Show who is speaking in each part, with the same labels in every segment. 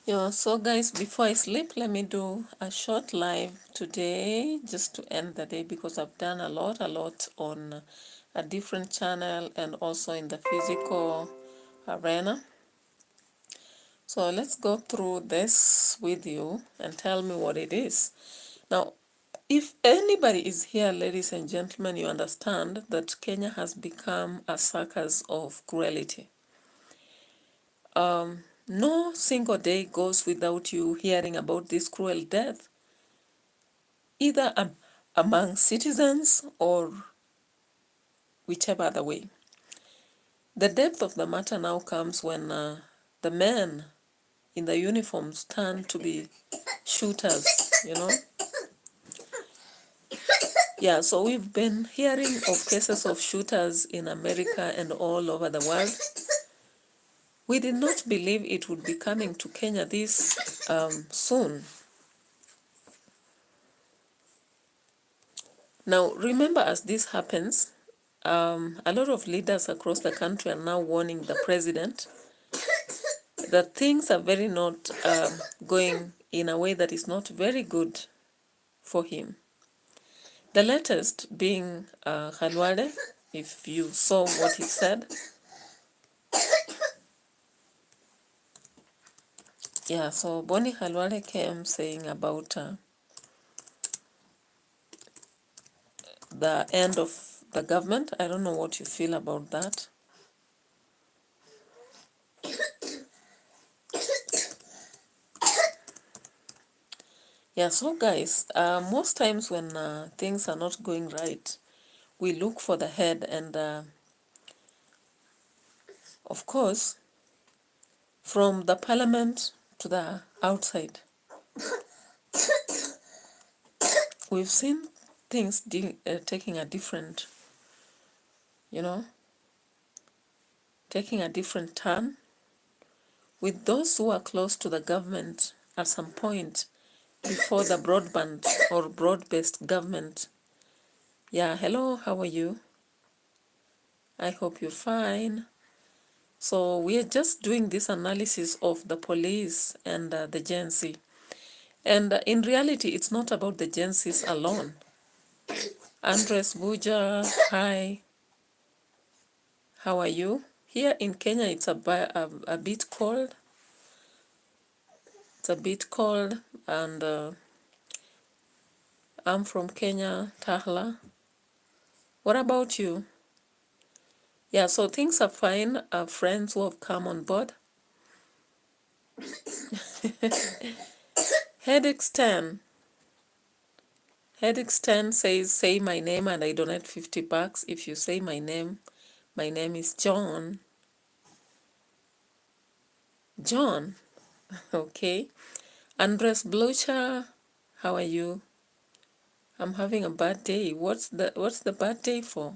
Speaker 1: Yeah, so guys, before I sleep, let me do a short live today just to end the day because I've done a lot on a different channel and also in the physical arena. So let's go through this with you and tell me what it is. Now, if anybody is here, ladies and gentlemen, you understand that Kenya has become a circus of cruelty. No single day goes without you hearing about this cruel death, either among citizens or whichever other way. The depth of the matter now comes when the men in the uniforms turn to be shooters, you know. Yeah, so we've been hearing of cases of shooters in America and all over the world. We did not believe it would be coming to Kenya this soon. Now, remember, as this happens, a lot of leaders across the country are now warning the president that things are very not going in a way that is not very good for him. The latest being Khalwale, if you saw what he said. Yeah, so Bonnie Khalwale came saying about the end of the government. I don't know what you feel about that. Yeah, so guys, most times when things are not going right, we look for the head, and of course, from the parliament to the outside, we've seen things taking a different, taking a different turn. With those who are close to the government at some point before the broadband or broad-based government. Yeah, hello, how are you? I hope you're fine. So we are just doing this analysis of the police and the Genz. And in reality, it's not about the Genz alone. Andres Buja, hi. How are you? Here in Kenya, it's a bit cold. It's a bit cold, and I'm from Kenya, Tahla. What about you? Yeah, so things are fine. Friends who have come on board. Headaches 10. Headaches 10 says, say my name and I donate 50 bucks. If you say my name is John. John, okay. Andres Blucher, how are you? I'm having a bad day. What's the bad day for?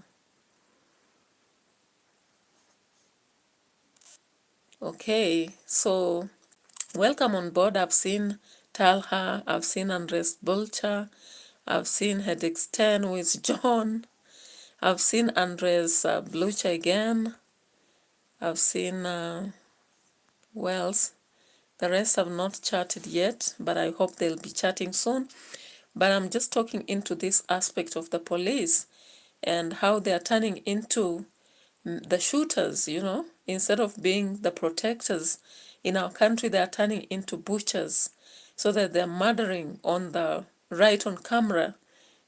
Speaker 1: Okay, so welcome on board. I've seen Talha, I've seen Andres Blucher, I've seen Headaches 10 with John, I've seen Andres Blucher again, I've seen Wells. The rest have not chatted yet, but I hope they'll be chatting soon. But I'm just talking into this aspect of the police and how they are turning into the shooters, instead of being the protectors. In our country, they are turning into butchers, so that they're murdering right on camera.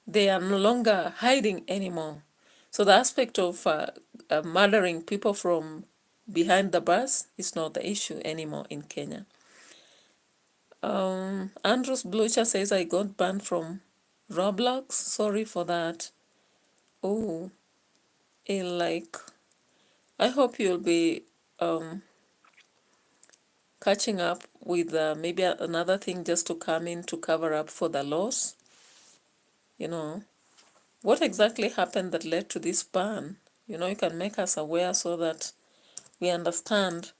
Speaker 1: They are no longer hiding anymore. So the aspect of murdering people from behind the bars is not the issue anymore in Kenya. Andrews Blucher says, I got banned from Roblox. Sorry for that. Oh, I hope you'll be catching up with maybe another thing just to come in to cover up for the loss. What exactly happened that led to this ban? You can make us aware so that we understand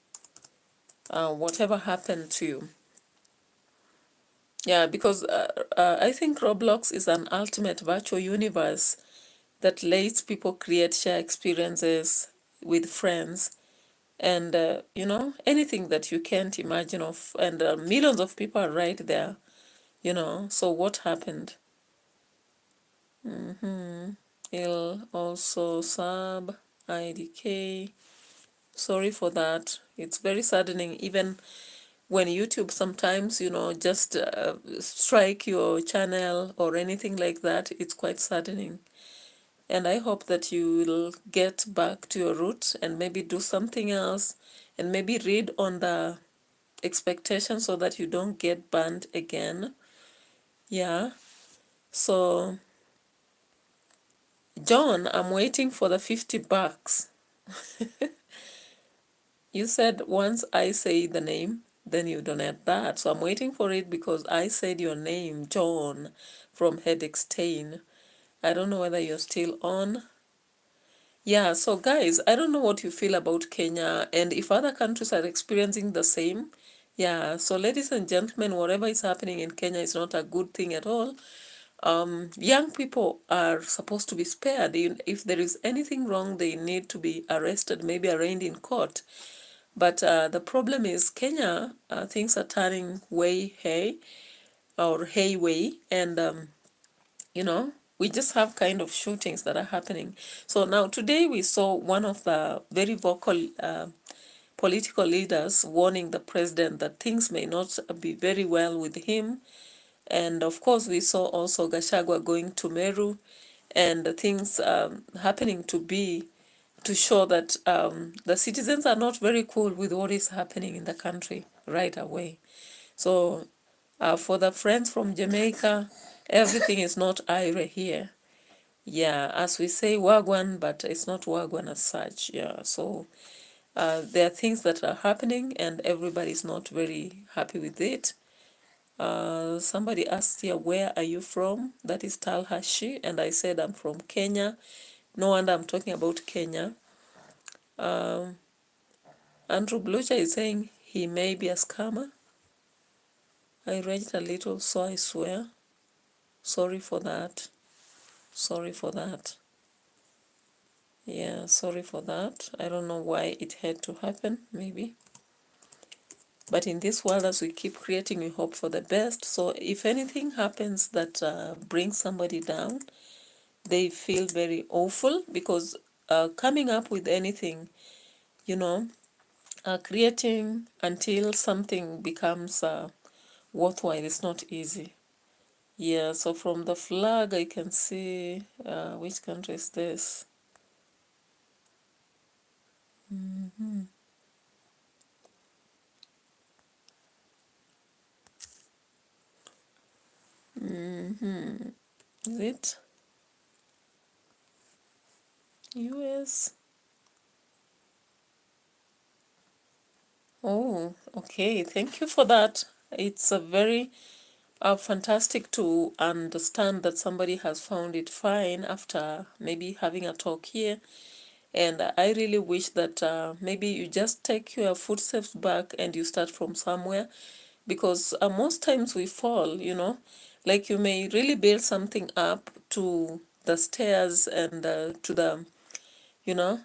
Speaker 1: whatever happened to you. Yeah, because I think Roblox is an ultimate virtual universe that lets people share experiences with friends and anything that you can't imagine of, and millions of people are right there, so what happened? He'll also sub IDK. Sorry for that. It's very saddening, even when YouTube sometimes, just strike your channel or anything like that. It's quite saddening. And I hope that you will get back to your roots and maybe do something else, and maybe read on the expectation so that you don't get banned again. Yeah. So, John, I'm waiting for the $50. You said once I say the name, then you donate that. So I'm waiting for it because I said your name, John, from Headache Stain. I don't know whether you're still on. Yeah, so guys, I don't know what you feel about Kenya and if other countries are experiencing the same. Yeah, so ladies and gentlemen, whatever is happening in Kenya is not a good thing at all. Young people are supposed to be spared. If there is anything wrong, they need to be arrested, maybe arraigned in court. But the problem is Kenya, things are turning way hay or hayway, and we just have kind of shootings that are happening. So now today we saw one of the very vocal political leaders warning the president that things may not be very well with him. And of course, we saw also Gachagua going to Meru, and things happening to show that the citizens are not very cool with what is happening in the country right away. So for the friends from Jamaica, everything is not ire here. Yeah, as we say wagwan, but it's not wagwan as such. Yeah, so there are things that are happening and everybody's not very happy with it. Somebody asked here, where are you from? That is Talhashi, and I said I'm from Kenya. No wonder I'm talking about Kenya. Andrew Blucher is saying he may be a scammer. I read it a little, so I swear. Sorry for that. Sorry for that. Yeah, sorry for that. I don't know why it had to happen, maybe. But in this world, as we keep creating, we hope for the best. So if anything happens that brings somebody down, they feel very awful, because coming up with anything, creating until something becomes worthwhile is not easy. Yeah, so from the flag, I can see which country is this? Is it US? Oh, okay. Thank you for that. It's a very fantastic to understand that somebody has found it fine after maybe having a talk here. And I really wish that maybe you just take your footsteps back and you start from somewhere, because most times we fall, like you may really build something up to the stairs and to the, you know,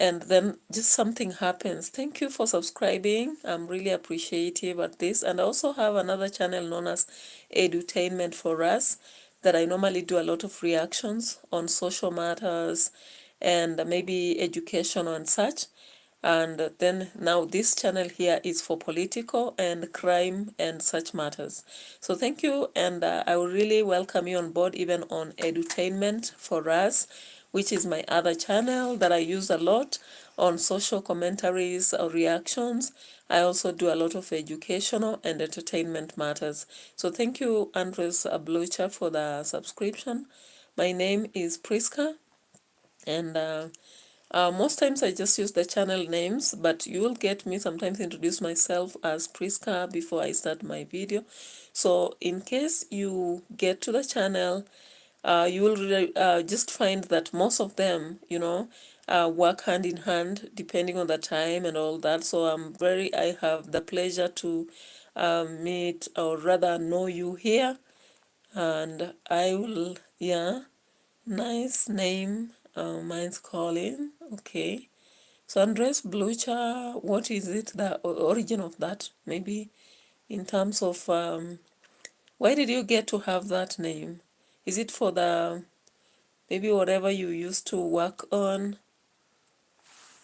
Speaker 1: and then just something happens. Thank you for subscribing. I'm really appreciative at this. And I also have another channel known as Edutainment for Us, that I normally do a lot of reactions on social matters and maybe education and such. And then now this channel here is for political and crime and such matters. So thank you, and I will really welcome you on board, even on Edutainment for Us, which is my other channel that I use a lot on social commentaries or reactions. I also do a lot of educational and entertainment matters. So thank you, Andres Blucher, for the subscription. My name is Priska, and most times I just use the channel names, but you will get me sometimes introduce myself as Priska before I start my video. So in case you get to the channel, you will just find that most of them, work hand in hand depending on the time and all that. So I have the pleasure to meet, or rather know you here, and I will, yeah, nice name. Mine's Colin. Okay. So Andres Blucher, what is it, the origin of that? Maybe in terms of why did you get to have that name? Is it for the maybe whatever you used to work on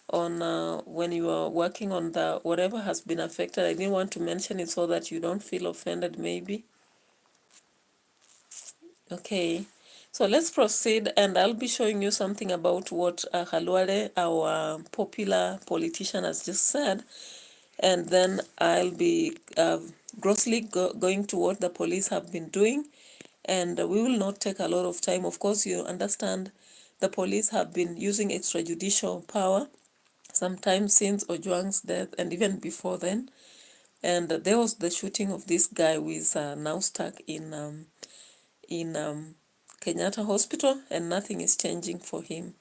Speaker 1: when you are working on the whatever has been affected? I didn't want to mention it so that you don't feel offended maybe. Okay, so let's proceed, and I'll be showing you something about what Halwale, our popular politician, has just said, and then I'll be grossly going to what the police have been doing, and we will not take a lot of time. Of course, you understand the police have been using extrajudicial power sometimes since Ojwang's death and even before then, and there was the shooting of this guy who is now stuck in Kenyatta Hospital, and nothing is changing for him.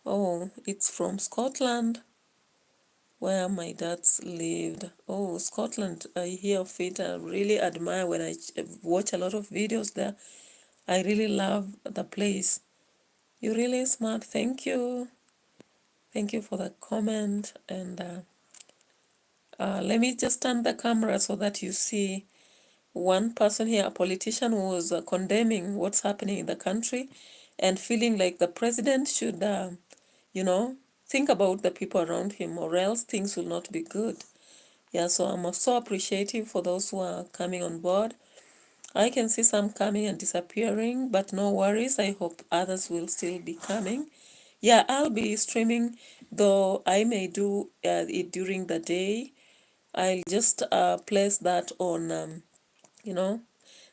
Speaker 1: Oh, it's from Scotland, where my dad's lived. Oh, Scotland, I hear of it. I really admire when I watch a lot of videos there. I really love the place. You're really smart. Thank you. Thank you for the comment. And let me just turn the camera so that you see one person here, a politician who was condemning what's happening in the country and feeling like the president should, think about the people around him, or else things will not be good. Yeah, so I'm so appreciative for those who are coming on board. I can see some coming and disappearing, but no worries. I hope others will still be coming. Yeah, I'll be streaming, though I may do it during the day. I'll just place that on,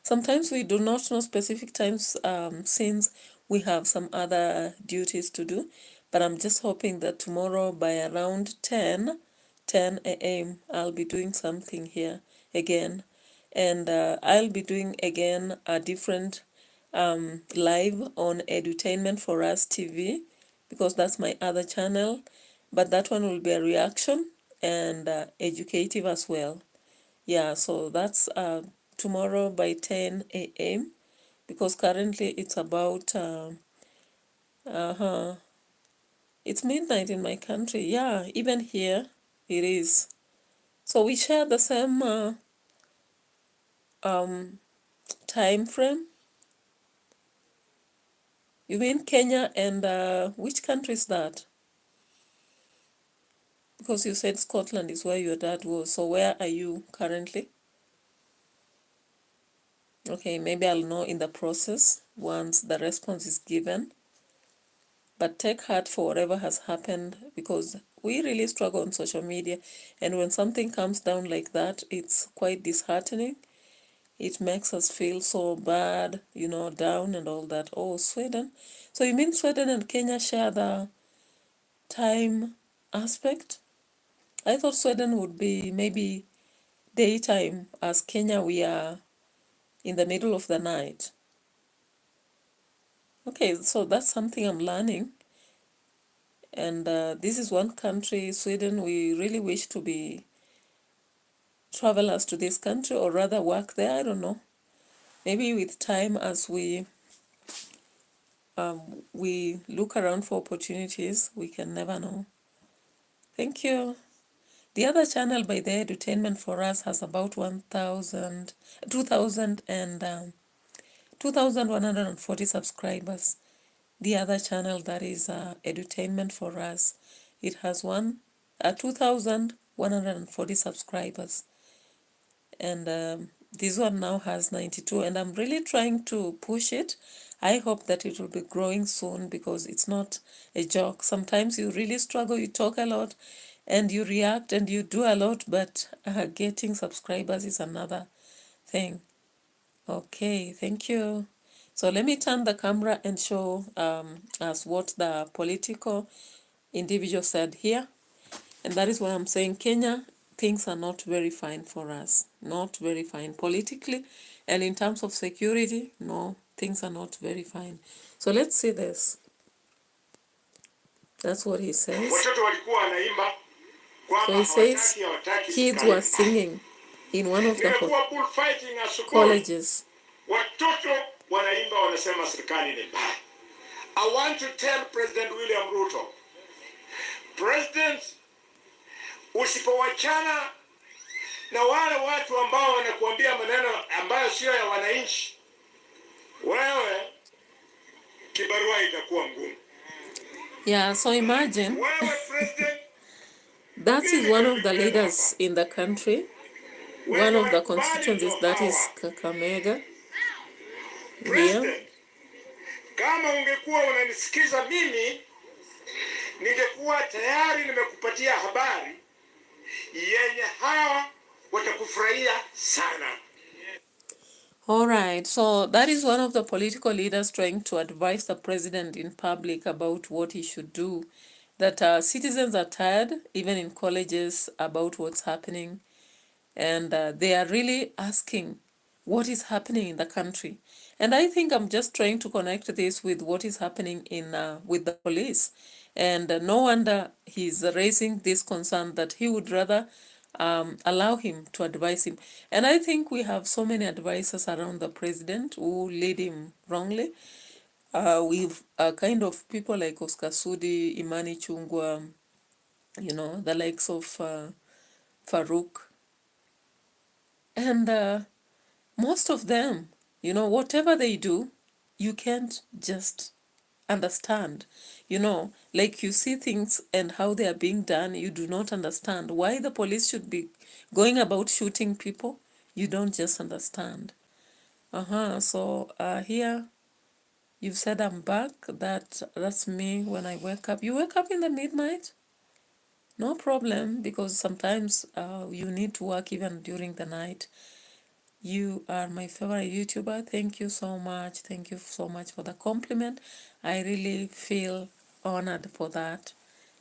Speaker 1: sometimes we do not know specific times since we have some other duties to do. But I'm just hoping that tomorrow by around 10 a.m. I'll be doing something here again. And I'll be doing again a different live on Edutainment for Us TV, because that's my other channel. But that one will be a reaction and educative as well. Yeah, so that's tomorrow by 10 a.m. because currently it's about it's midnight in my country. Yeah, even here it is. So we share the same time frame. You mean Kenya and which country is that? Because you said Scotland is where your dad was. So where are you currently? Okay, maybe I'll know in the process once the response is given. But take heart for whatever has happened, because we really struggle on social media. And when something comes down like that, it's quite disheartening. It makes us feel so bad, down and all that. Oh, Sweden. So you mean Sweden and Kenya share the time aspect? I thought Sweden would be maybe daytime, as Kenya we are in the middle of the night. Okay, so that's something I'm learning. And this is one country, Sweden, we really wish to be travelers to this country, or rather work there. I don't know. Maybe with time, as we look around for opportunities, we can never know. Thank you. The other channel by the Edutainment for Us has about 2,140 subscribers. The other channel, that is Edutainment for Us, it has 2,140 subscribers. And this one now has 92, and I'm really trying to push it. I hope that it will be growing soon, because it's not a joke. Sometimes you really struggle, you talk a lot and you react and you do a lot, but getting subscribers is another thing. Okay, thank you. So let me turn the camera and show us what the political individual said here. And that is why I'm saying Kenya, things are not very fine for us. Not very fine politically. And in terms of security, no, things are not very fine. So let's see this. That's what he says. So he says kids were singing in one of the colleges.
Speaker 2: I want to tell President William Ruto, President, usipowachana na wale watu ambao wanakuambia maneno ambayo sio ya wananchi, wewe kibarua itakuwa ngumu.
Speaker 1: Yeah, so imagine that is one of the leaders in the country, one of the constituencies, that is Kakamega.
Speaker 2: President, kama ungekuwa unanisikiza mimi, ningekuwa tayari nimekupatia habari yenye hawa watakufurahia sana.
Speaker 1: All right, so that is one of the political leaders trying to advise the president in public about what he should do. That citizens are tired, even in colleges, about what's happening. And they are really asking what is happening in the country. And I think I'm just trying to connect this with what is happening with the police. And no wonder he's raising this concern that he would rather allow him to advise him. And I think we have so many advisors around the president who lead him wrongly. We've kind of people like Oscar Sudi, Imani Chungwa, the likes of Farouk. And most of them, whatever they do, you can't just understand. Like you see things and how they are being done, you do not understand. Why the police should be going about shooting people, you don't just understand. So here, you've said I'm back. That's me when I wake up. You wake up in the midnight? No problem, because sometimes you need to work even during the night. You are my favorite YouTuber. Thank you so much. Thank you so much for the compliment. I really feel honored for that.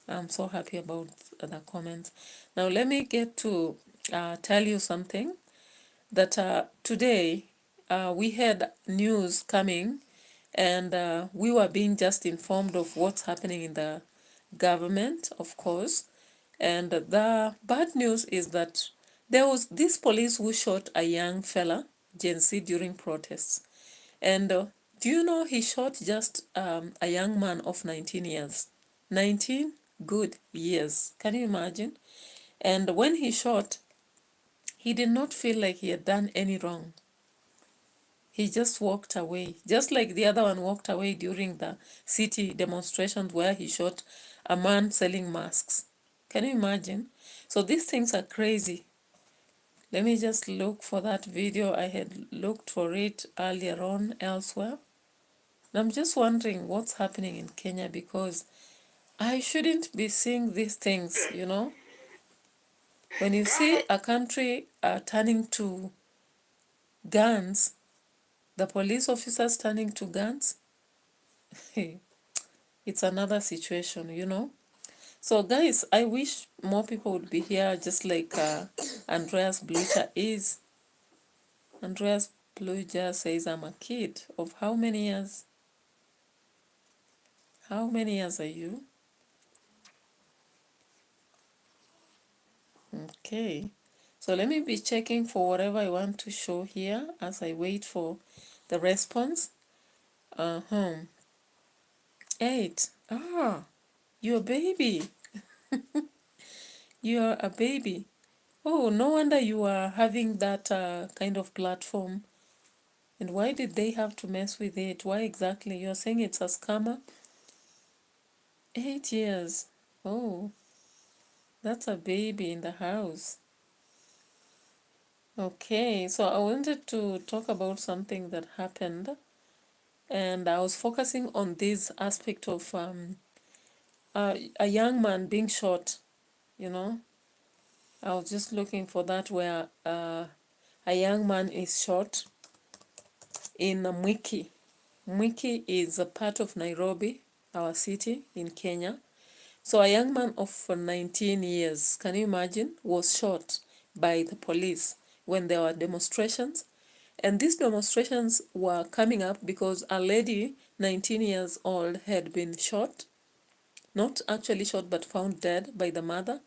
Speaker 1: I'm so happy about the comments. Now let me get to tell you something that today we had news coming, and we were being just informed of what's happening in the government, of course. And the bad news is that there was this police who shot a young fella, Genz, during protests. And do you know he shot just a young man of 19 years? 19 good years. Can you imagine? And when he shot, he did not feel like he had done any wrong. He just walked away, just like the other one walked away during the city demonstrations where he shot a man selling masks. Can you imagine? So these things are crazy. Let me just look for that video. I had looked for it earlier on elsewhere. And I'm just wondering what's happening in Kenya, because I shouldn't be seeing these things, When you see a country turning to guns, the police officers turning to guns, it's another situation. So guys, I wish more people would be here, just like Andreas Blucher is. Andreas Blucher says, I'm a kid of how many years? How many years are you? Okay. So let me be checking for whatever I want to show here as I wait for the response. 8. You're a baby. You're a baby. Oh, no wonder you are having that kind of platform. And why did they have to mess with it? Why exactly? You're saying it's a scammer? 8 years. Oh, that's a baby in the house. Okay, so I wanted to talk about something that happened, and I was focusing on this aspect of a young man being shot. I was just looking for that, where a young man is shot in Mwiki. Mwiki is a part of Nairobi, our city in Kenya. So a young man of 19 years, can you imagine, was shot by the police when there were demonstrations. And these demonstrations were coming up because a lady, 19 years old, had been shot. Not actually shot, but found dead by the mother.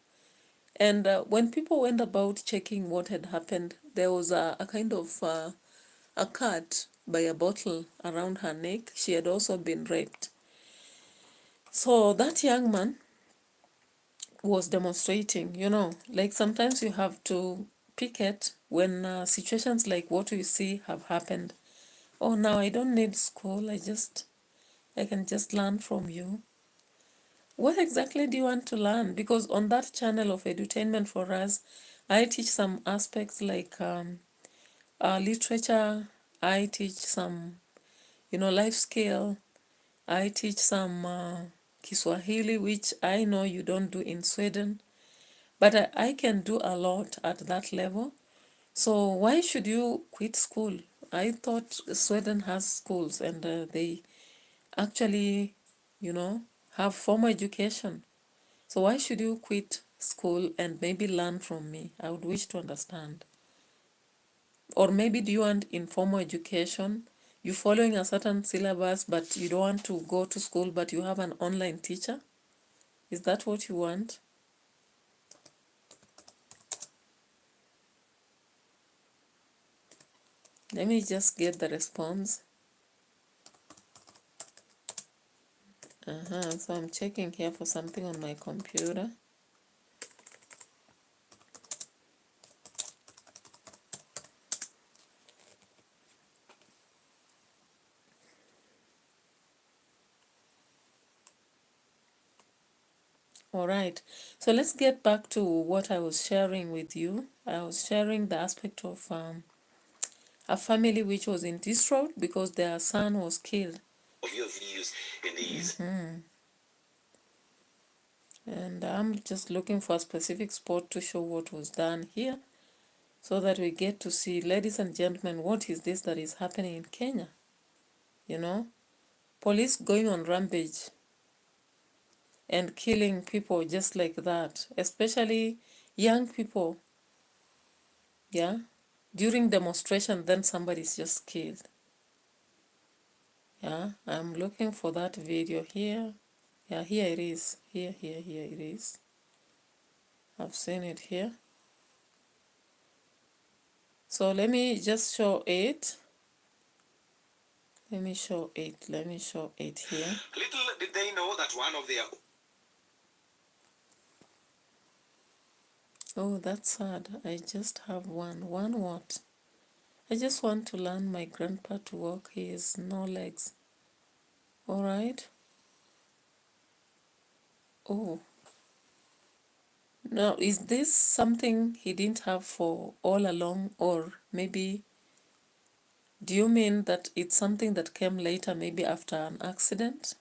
Speaker 1: And when people went about checking what had happened, there was a kind of a cut by a bottle around her neck. She had also been raped. So that young man was demonstrating, like sometimes you have to picket when situations like what we see have happened. Oh, now I don't need school, I can just learn from you. What exactly do you want to learn? Because on that channel of edutainment for us, I teach some aspects like literature, I teach some, life skill, I teach some Kiswahili, which I know you don't do in Sweden, but I can do a lot at that level. So why should you quit school? I thought Sweden has schools and they actually, have formal education. So why should you quit school and maybe learn from me? I would wish to understand. Or maybe do you want informal education? You're following a certain syllabus, but you don't want to go to school, but you have an online teacher? Is that what you want? Let me just get the response. So I'm checking here for something on my computer. All right, so let's get back to what I was sharing with you. I was sharing the aspect of a family which was in distraught because their son was killed. Of your views in these. And I'm just looking for a specific spot to show what was done here so that we get to see, ladies and gentlemen, what is this that is happening in Kenya? Police going on rampage and killing people just like that, especially young people. Yeah, during demonstration, then somebody's just killed. Yeah, I'm looking for that video here. Yeah, here it is. Here it is. I've seen it here. So let me just show it. Let me show it here.
Speaker 2: Little did they know that one of their...
Speaker 1: Oh, that's sad. I just have one. One what? I just want to learn my grandpa to walk. He has no legs. All right. Oh. Now, is this something he didn't have for all along, or maybe do you mean that it's something that came later, maybe after an accident?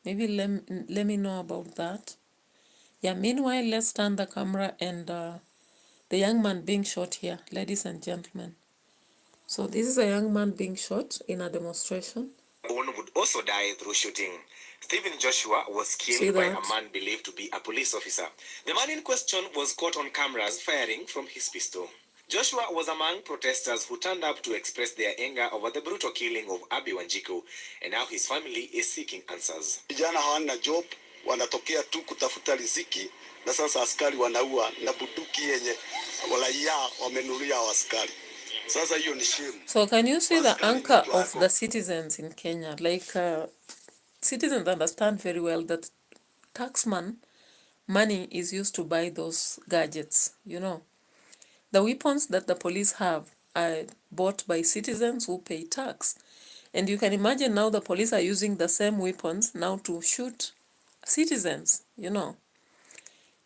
Speaker 1: Maybe let me know about that. Yeah, meanwhile, let's turn the camera and the young man being shot here, ladies and gentlemen. So this is a young man being shot in a demonstration.
Speaker 2: One would also die through shooting. Stephen Joshua was killed by a man believed to be a police officer. The man in question was caught on cameras firing from his pistol. Joshua was among protesters who turned up to express their anger over the brutal killing of Abi Wanjiku, and now his family is seeking answers. Vijana hawana job, wanatokea tu kutafuta riziki, na sasa askari wanaua na bunduki yenye raia wamenulia askari.
Speaker 1: So can you see the anchor of the citizens in Kenya? Like citizens understand very well that taxman money is used to buy those gadgets, The weapons that the police have are bought by citizens who pay tax. And you can imagine now the police are using the same weapons now to shoot citizens,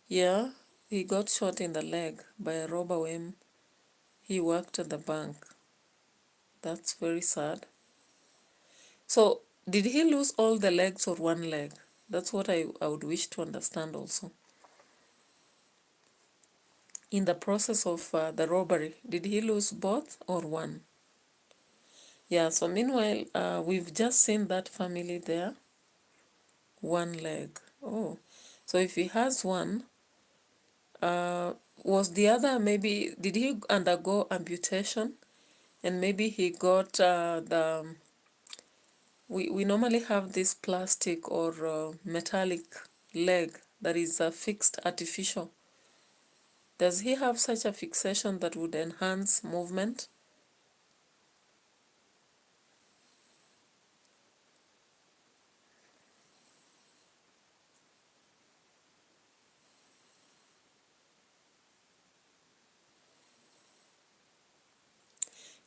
Speaker 1: Yeah, he got shot in the leg by a robber when he worked at the bank. That's very sad. So, did he lose all the legs or one leg? That's what I would wish to understand also. In the process of the robbery, did he lose both or one? Yeah, so meanwhile, we've just seen that family there. One leg. Oh, so if he has one, was the other maybe, did he undergo amputation? And maybe he got we normally have this plastic or metallic leg that is fixed artificial. Does he have such a fixation that would enhance movement?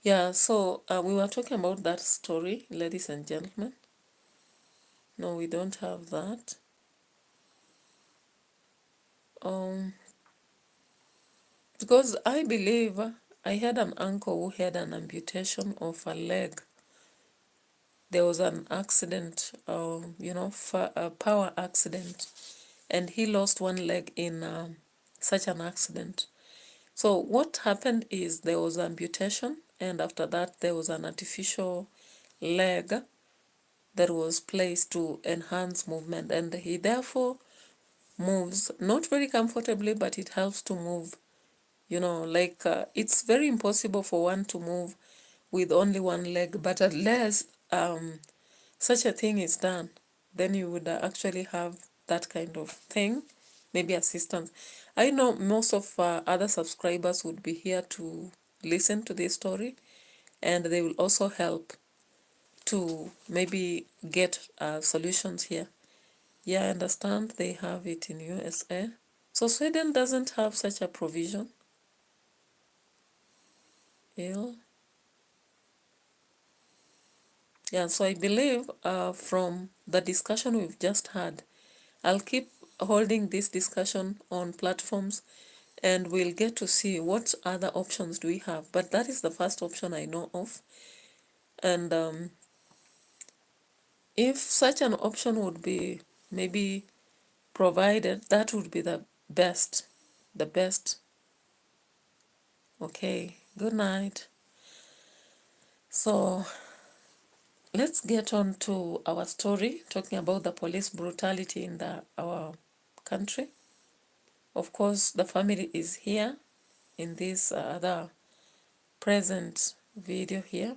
Speaker 1: Yeah, so we were talking about that story, ladies and gentlemen. No, we don't have that. Because I believe I had an uncle who had an amputation of a leg. There was an accident, a power accident, and he lost one leg in such an accident. So what happened is there was amputation, and after that there was an artificial leg that was placed to enhance movement, and he therefore moves not very comfortably, but it helps to move. It's very impossible for one to move with only one leg, but unless such a thing is done, then you would actually have that kind of thing, maybe assistance. I know most of other subscribers would be here to listen to this story, and they will also help to maybe get solutions here. Yeah, I understand they have it in USA. So Sweden doesn't have such a provision. Yeah. Yeah, so I believe from the discussion we've just had, I'll keep holding this discussion on platforms, and we'll get to see what other options do we have. But that is the first option I know of. And if such an option would be maybe provided, that would be the best. The best. Okay, good night. So let's get on to our story, talking about the police brutality in our country. Of course, the family is here in this other present video here.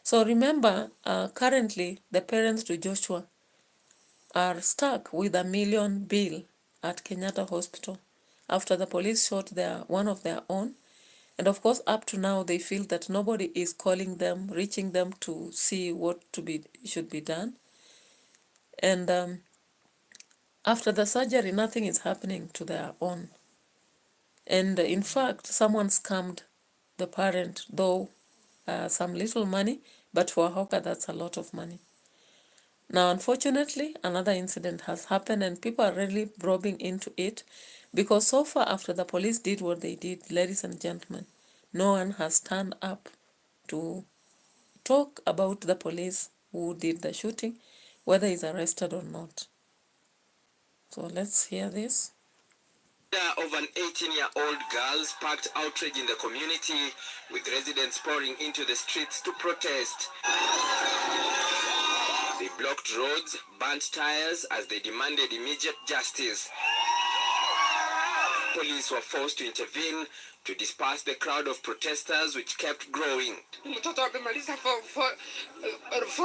Speaker 1: So remember, currently the parents to Joshua are stuck with $1 million bill at Kenyatta Hospital after the police shot one of their own. And of course, up to now, they feel that nobody is calling them, reaching them to see what should be done. And after the surgery, nothing is happening to their own. And in fact, someone scammed the parent, though some little money, but for a hawker, that's a lot of money. Now, unfortunately, another incident has happened, and people are really probing into it, because so far after the police did what they did, ladies and gentlemen, no one has turned up to talk about the police who did the shooting, whether he's arrested or not. So let's hear this.
Speaker 2: Of an 18-year-old girl sparked outrage in the community, with residents pouring into the streets to protest. They blocked roads, burnt tires as they demanded immediate justice. Police were forced to intervene to disperse the crowd of protesters, which kept growing. Mtoto amemaliza form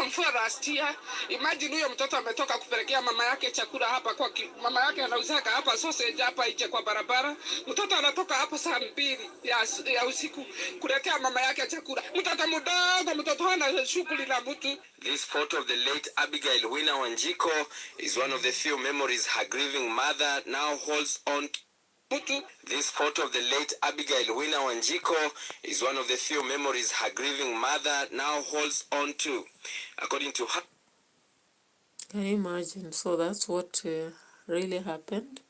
Speaker 2: 4 last year. Imagine huyo mtoto ametoka kupelekea mama yake chakula hapa kwa mama yake anauzaka hapa sausage hapa nje kwa barabara. Mtoto anatoka hapo saa 2 ya usiku kuletea mama yake chakula. Mtoto mdogo, mtoto hana shughuli na mtu. This photo of the late Abigail Wina Wanjiko is one of the few memories her grieving mother now holds on to. This photo of the late Abigail Wina Wanjiko is one of the few memories her grieving mother now holds on to. According to her,
Speaker 1: can you imagine? So that's what really happened.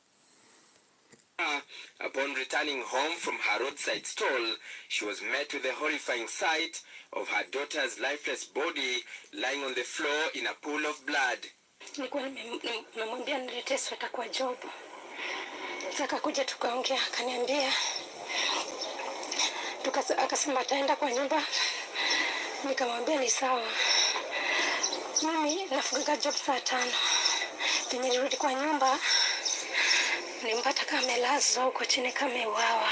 Speaker 2: Upon returning home from her roadside stall, she was met with the horrifying sight of her daughter's lifeless body lying on the floor in a pool of blood.
Speaker 3: Akakuja tukaongea, akaniambia, akasema ataenda kwa nyumba. Nikamwambia ni sawa, mimi nafunga job saa 5. Venye nirudi kwa nyumba nimpata kama amelazwa huko chini kama ameuawa.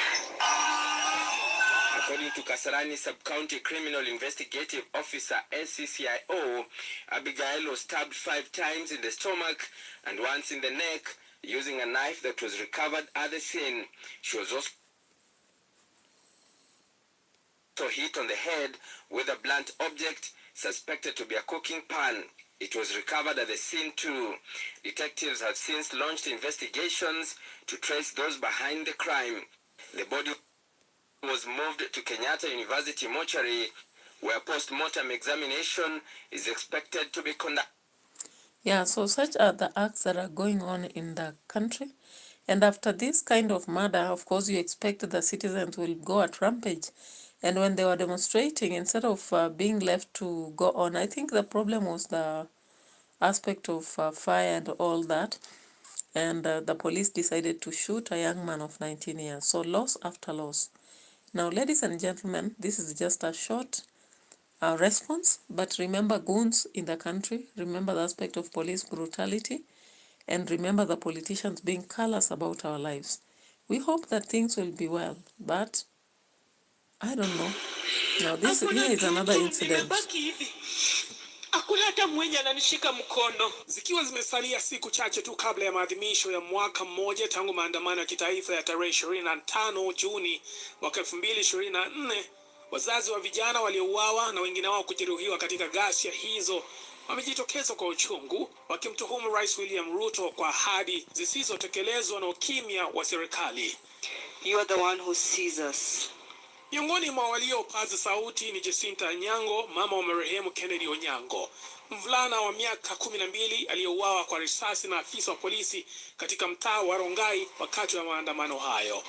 Speaker 2: According to Kasarani Sub-County Criminal Investigative Officer SCCIO, Abigail was stabbed 5 times in the stomach and once in the neck using a knife that was recovered at the scene. She was also hit on the head with a blunt object suspected to be a cooking pan. It was recovered at the scene too. Detectives have since launched investigations to trace those behind the crime. The body was moved to Kenyatta University mortuary, where post-mortem examination is expected to be conducted.
Speaker 1: Yeah, so such are the acts that are going on in the country. And after this kind of murder, of course, you expect the citizens will go at rampage. And when they were demonstrating, instead of being left to go on, I think the problem was the aspect of fire and all that. And the police decided to shoot a young man of 19 years. So loss after loss. Now, ladies and gentlemen, this is just a short response, but remember goons in the country, remember the aspect of police brutality, and remember the politicians being callous about our lives. We hope that things will be well, but I don't know. Now here is another incident.
Speaker 2: Hakuna hata mwenye ananishika mkono. Zikiwa zimesalia siku chache tu kabla ya maadhimisho ya mwaka mmoja tangu maandamano ya kitaifa ya tarehe 25 Juni mwaka 2024, wazazi wa vijana waliouawa na wengine wao kujeruhiwa katika ghasia hizo wamejitokeza kwa uchungu, wakimtuhumu Rais William Ruto kwa ahadi zisizotekelezwa na ukimya wa serikali.
Speaker 4: You are the one who sees us.
Speaker 2: Miongoni mwa waliopaza sauti ni Jacinta Onyango, mama wa marehemu Kennedy Onyango, mvulana wa miaka 12 aliyeuawa kwa risasi na afisa wa polisi katika mtaa wa Rongai wakati wa maandamano hayo.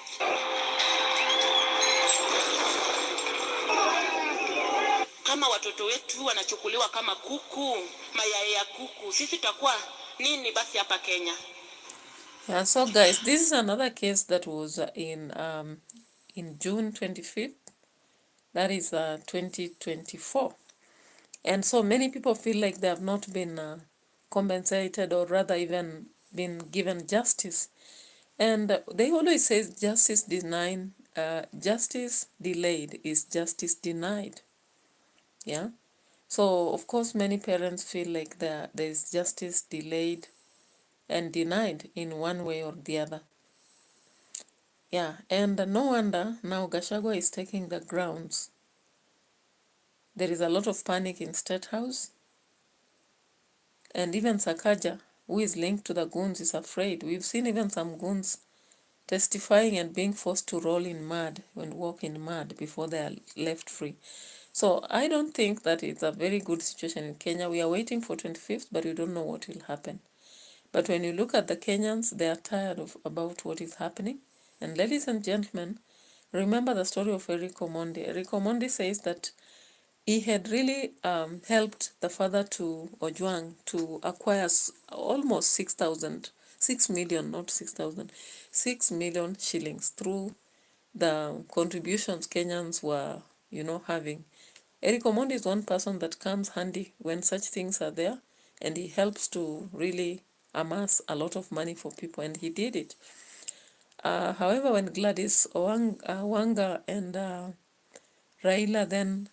Speaker 4: Kama watoto wetu wanachukuliwa kama kuku, mayai ya kuku, sisi tutakuwa nini basi hapa Kenya?
Speaker 1: Yeah, so guys, this is another case that was in June 25th, that is 2024. And so many people feel like they have not been compensated, or rather even been given justice. And they always say justice denied, justice delayed is justice denied. Yeah. So of course many parents feel like there is justice delayed and denied in one way or the other. Yeah, and no wonder now Gachagua is taking the grounds. There is a lot of panic in State House. And even Sakaja, who is linked to the goons, is afraid. We've seen even some goons testifying and being forced to roll in mud and walk in mud before they are left free. So I don't think that it's a very good situation in Kenya. We are waiting for 25th, but we don't know what will happen. But when you look at the Kenyans, they are tired about what is happening. And ladies and gentlemen, remember the story of Eric Omondi. Eric Omondi says that he had really helped the father to Ojwang to acquire almost 6 million shillings through the contributions Kenyans were, having. Eric Omondi is one person that comes handy when such things are there, and he helps to really amass a lot of money for people, and he did it. However, when Gladys Wanga and Raila, then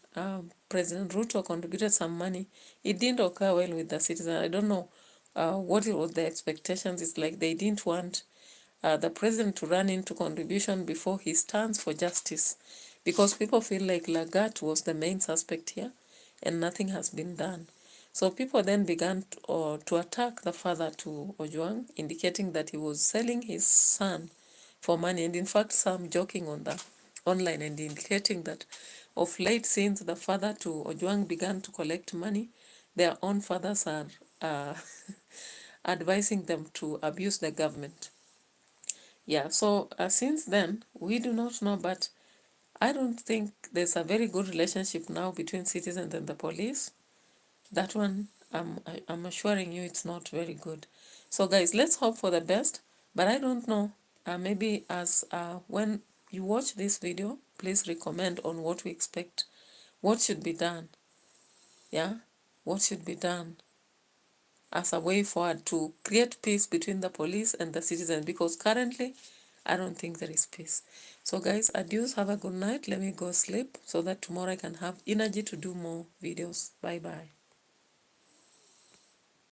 Speaker 1: President Ruto contributed some money, it didn't occur well with the citizens. I don't know what it was the expectations. It's like they didn't want the president to run into contribution before he stands for justice, because people feel like Lagat was the main suspect here and nothing has been done. So people then began to attack the father to Ojwang, indicating that he was selling his son for money, and in fact some joking on the online and indicating that of late, since the father to Ojwang began to collect money, their own fathers are advising them to abuse the government. Yeah, so since then, we do not know, but I don't think there's a very good relationship now between citizens and the police. That one, I'm assuring you, it's not very good. So guys, let's hope for the best, but I don't know. Maybe when you watch this video, please recommend on what we expect. What should be done? Yeah, what should be done as a way forward to create peace between the police and the citizens, because currently I don't think there is peace. So guys, adios, have a good night. Let me go sleep so that tomorrow I can have energy to do more videos. Bye bye.